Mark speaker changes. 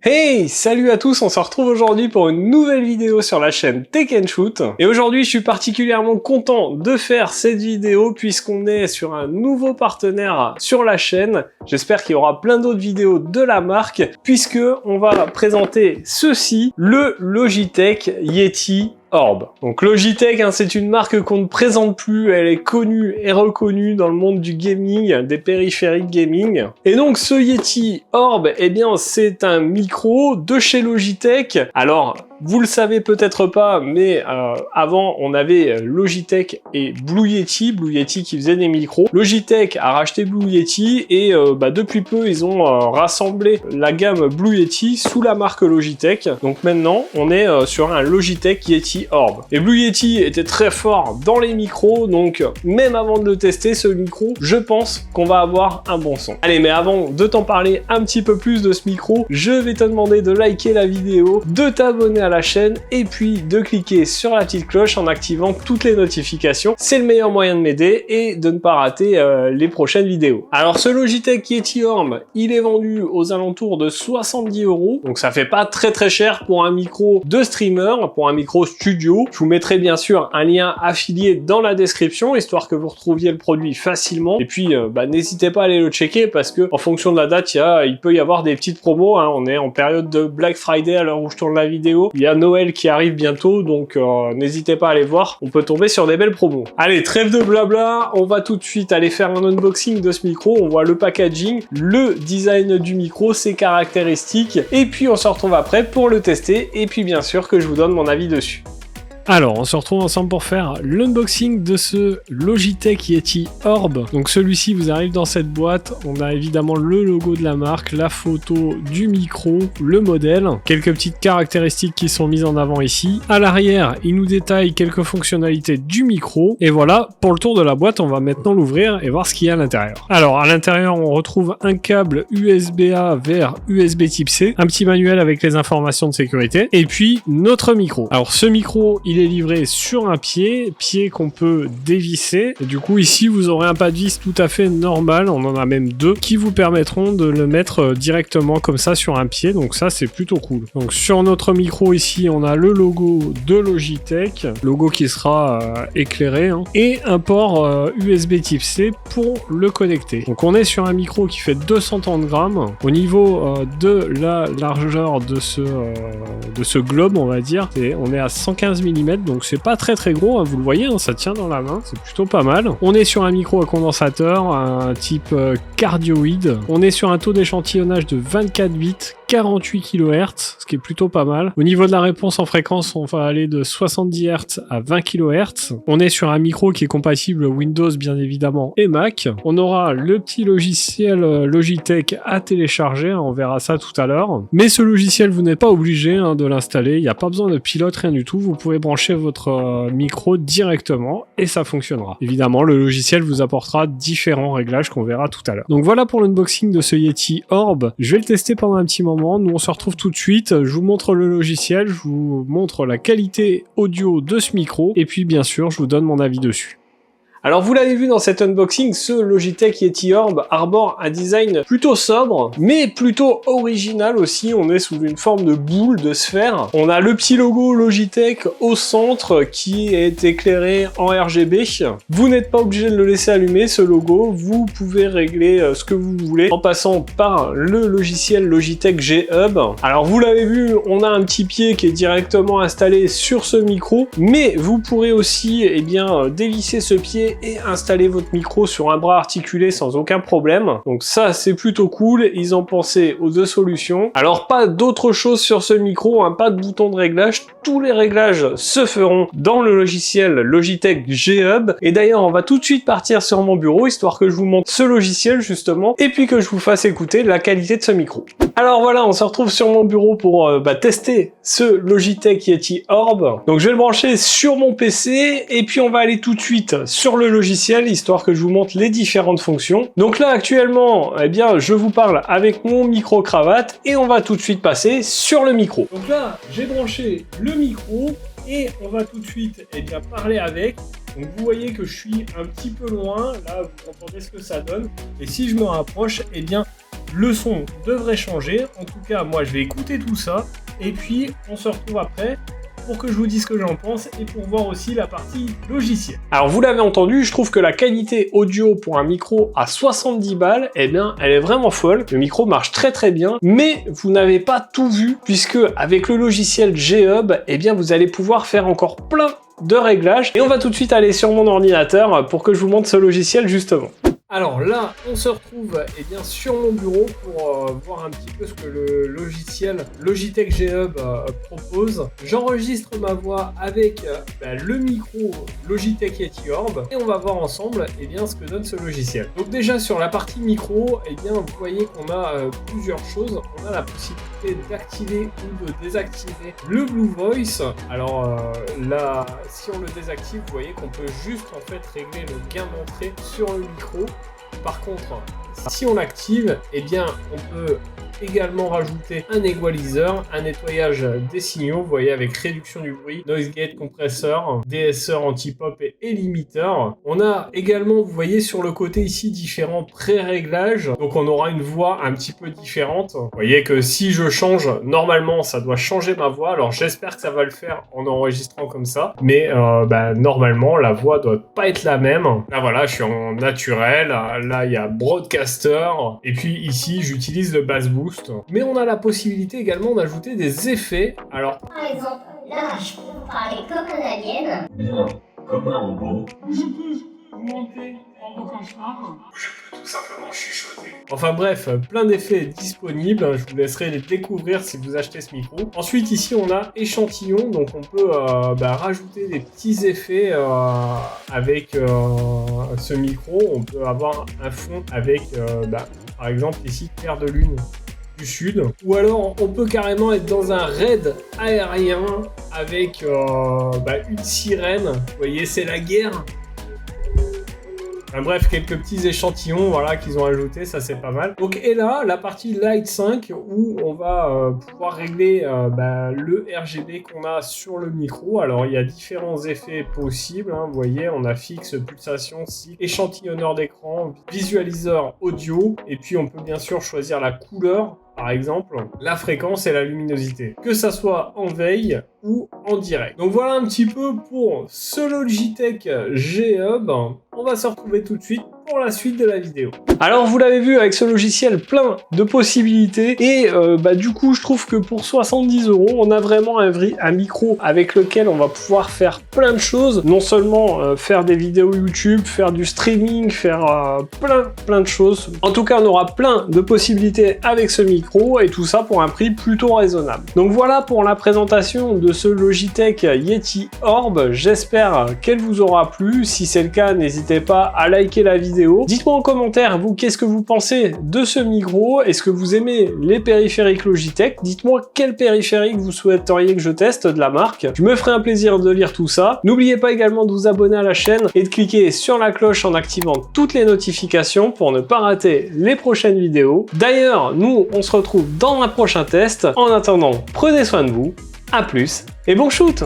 Speaker 1: Hey, salut à tous, on se retrouve aujourd'hui pour une nouvelle vidéo sur la chaîne Tech & Shoot. Et aujourd'hui, je suis particulièrement content de faire cette vidéo puisqu'on est sur un nouveau partenaire sur la chaîne. J'espère qu'il y aura plein d'autres vidéos de la marque puisque on va présenter ceci, le Logitech Yeti Orb. Donc Logitech, c'est une marque qu'on ne présente plus, elle est connue et reconnue dans le monde du gaming, des périphériques gaming. Et donc ce Yeti Orb, eh bien c'est un micro de chez Logitech. Alors, vous le savez peut-être pas, mais avant on avait Logitech et Blue Yeti qui faisait des micros. Logitech a racheté Blue Yeti et depuis peu ils ont rassemblé la gamme Blue Yeti sous la marque Logitech. Donc maintenant on est sur un Logitech Yeti Orb. Et Blue Yeti était très fort dans les micros, donc même avant de le tester ce micro, je pense qu'on va avoir un bon son. Allez, mais avant de t'en parler un petit peu plus de ce micro, je vais te demander de liker la vidéo, de t'abonner à la chaîne et puis de cliquer sur la petite cloche en activant toutes les notifications. C'est le meilleur moyen de m'aider et de ne pas rater les prochaines vidéos. Alors ce Logitech Yeti Orb, il est vendu aux alentours de 70 €, donc ça fait pas très cher pour un micro de streamer, pour un micro studio. Je vous mettrai bien sûr un lien affilié dans la description, histoire que vous retrouviez le produit facilement. Et puis n'hésitez pas à aller le checker parce que en fonction de la date, il peut y avoir des petites promos. On est en période de Black Friday à l'heure où je tourne la vidéo. Il y a Noël qui arrive bientôt, donc n'hésitez pas à aller voir. On peut tomber sur des belles promos. Allez, trêve de blabla, on va tout de suite aller faire un unboxing de ce micro. On voit le packaging, le design du micro, ses caractéristiques, et puis on se retrouve après pour le tester, et puis bien sûr que je vous donne mon avis dessus. Alors, on se retrouve ensemble pour faire l'unboxing de ce Logitech Yeti Orb. Donc celui-ci vous arrive dans cette boîte. On a évidemment le logo de la marque, la photo du micro, le modèle, quelques petites caractéristiques qui sont mises en avant ici. À l'arrière, il nous détaille quelques fonctionnalités du micro. Et voilà, pour le tour de la boîte, on va maintenant l'ouvrir et voir ce qu'il y a à l'intérieur. Alors, à l'intérieur, on retrouve un câble USB-A vers USB type C, un petit manuel avec les informations de sécurité, et puis notre micro. Alors, ce micro, il est livré sur un pied qu'on peut dévisser. Et du coup, ici, vous aurez un pas de vis tout à fait normal. On en a même deux qui vous permettront de le mettre directement comme ça sur un pied. Donc ça, c'est plutôt cool. Donc sur notre micro ici, on a le logo de Logitech, logo qui sera éclairé, et un port USB type C pour le connecter. Donc on est sur un micro qui fait 230 grammes. Au niveau de la largeur de ce globe, on va dire, on est à 115 mm. Donc c'est pas très gros, vous le voyez, ça tient dans la main, c'est plutôt pas mal. On est sur un micro à condensateur, un type cardioïde. On est sur un taux d'échantillonnage de 24 bits, 48 kHz, ce qui est plutôt pas mal. Au niveau de la réponse en fréquence, on va aller de 70 Hz à 20 kHz. On est sur un micro qui est compatible Windows bien évidemment et Mac. On aura le petit logiciel Logitech à télécharger, on verra ça tout à l'heure. Mais ce logiciel, vous n'êtes pas obligé de l'installer, il n'y a pas besoin de pilote, rien du tout. Vous pouvez brancher votre micro directement et ça fonctionnera. Évidemment, le logiciel vous apportera différents réglages qu'on verra tout à l'heure. Donc voilà pour l'unboxing de ce Yeti Orb. Je vais le tester pendant un petit moment. Nous on se retrouve tout de suite, je vous montre le logiciel, je vous montre la qualité audio de ce micro et puis bien sûr je vous donne mon avis dessus. Alors vous l'avez vu dans cet unboxing, ce Logitech Yeti Orb arbore un design plutôt sobre, mais plutôt original aussi. On est sous une forme de boule, de sphère. On a le petit logo Logitech au centre qui est éclairé en RGB. Vous n'êtes pas obligé de le laisser allumer ce logo, vous pouvez régler ce que vous voulez en passant par le logiciel Logitech G Hub. Alors vous l'avez vu, on a un petit pied qui est directement installé sur ce micro, mais vous pourrez aussi dévisser ce pied et installer votre micro sur un bras articulé sans aucun problème. Donc ça, c'est plutôt cool. Ils ont pensé aux deux solutions. Alors pas d'autre chose sur ce micro, pas de bouton de réglage. Tous les réglages se feront dans le logiciel Logitech G Hub. Et d'ailleurs, on va tout de suite partir sur mon bureau, histoire que je vous montre ce logiciel justement, et puis que je vous fasse écouter la qualité de ce micro. Alors voilà, on se retrouve sur mon bureau pour tester ce Logitech Yeti Orb. Donc je vais le brancher sur mon PC, et puis on va aller tout de suite sur le logiciel, histoire que je vous montre les différentes fonctions. Donc là, actuellement, je vous parle avec mon micro-cravate, et on va tout de suite passer sur le micro. Donc là, j'ai branché le micro, et on va tout de suite parler avec. Donc vous voyez que je suis un petit peu loin, là vous entendez ce que ça donne, et si je me rapproche, le son devrait changer. En tout cas, moi je vais écouter tout ça et puis on se retrouve après pour que je vous dise ce que j'en pense et pour voir aussi la partie logicielle. Alors vous l'avez entendu, je trouve que la qualité audio pour un micro à 70 balles, eh bien elle est vraiment folle. Le micro marche très très bien, mais vous n'avez pas tout vu puisque avec le logiciel G-Hub, eh bien vous allez pouvoir faire encore plein de réglages. Et on va tout de suite aller sur mon ordinateur pour que je vous montre ce logiciel justement. Alors là, on se retrouve bien sur mon bureau pour voir un petit peu ce que le logiciel Logitech G-Hub propose. J'enregistre ma voix avec le micro Logitech Yeti Orb et on va voir ensemble ce que donne ce logiciel. Donc déjà sur la partie micro, vous voyez qu'on a plusieurs choses. On a la possibilité d'activer ou de désactiver le Blue Voice. Alors là, si on le désactive, vous voyez qu'on peut juste en fait régler le gain d'entrée sur le micro. Par contre, si on l'active, on peut également rajouter un equalizer, un nettoyage des signaux, vous voyez, avec réduction du bruit, noise gate, compresseur, DSR anti-pop et limiteur. On a également, vous voyez sur le côté ici, différents pré-réglages. Donc on aura une voix un petit peu différente. Vous voyez que si je change, normalement ça doit changer ma voix. Alors j'espère que ça va le faire en enregistrant comme ça. Mais normalement la voix doit pas être la même. Là voilà, je suis en naturel. Là il y a broadcaster. Et puis ici j'utilise le bass boost. Mais on a la possibilité également d'ajouter des effets. Alors,
Speaker 2: par exemple, là, je peux vous parler comme un alien.
Speaker 3: Bien, comme un robot.
Speaker 4: Je peux monter en cauchemar.
Speaker 1: Je peux tout simplement chuchoter. Enfin bref, plein d'effets disponibles. Je vous laisserai les découvrir si vous achetez ce micro. Ensuite, ici, on a échantillon. Donc, on peut rajouter des petits effets avec ce micro. On peut avoir un fond avec, par exemple, ici, clair de lune du sud, ou alors on peut carrément être dans un raid aérien avec une sirène, vous voyez c'est la guerre. Bref, quelques petits échantillons qu'ils ont ajouté, ça c'est pas mal. Donc et là, la partie Light 5 où on va pouvoir régler le RGB qu'on a sur le micro. Alors il y a différents effets possibles, vous voyez, on a fixe, pulsation, cycle, échantillonneur d'écran, visualiseur audio, et puis on peut bien sûr choisir la couleur, par exemple, la fréquence et la luminosité, que ça soit en veille ou en direct. Donc voilà un petit peu pour ce Logitech G-Hub. On va se retrouver tout de suite pour la suite de la vidéo. Alors vous l'avez vu, avec ce logiciel plein de possibilités et du coup je trouve que pour 70 €, on a vraiment un micro avec lequel on va pouvoir faire plein de choses, non seulement faire des vidéos YouTube, faire du streaming, faire plein de choses. En tout cas on aura plein de possibilités avec ce micro et tout ça pour un prix plutôt raisonnable. Donc voilà pour la présentation de ce Logitech Yeti Orb. J'espère qu'elle vous aura plu. Si c'est le cas, n'hésitez pas à liker la vidéo. Dites-moi en commentaire, vous, qu'est-ce que vous pensez de ce micro? Est-ce que vous aimez les périphériques Logitech? Dites-moi quel périphérique vous souhaiteriez que je teste de la marque. Je me ferai un plaisir de lire tout ça. N'oubliez pas également de vous abonner à la chaîne et de cliquer sur la cloche en activant toutes les notifications pour ne pas rater les prochaines vidéos. D'ailleurs, nous, on se retrouve dans un prochain test. En attendant, prenez soin de vous. À plus et bon shoot!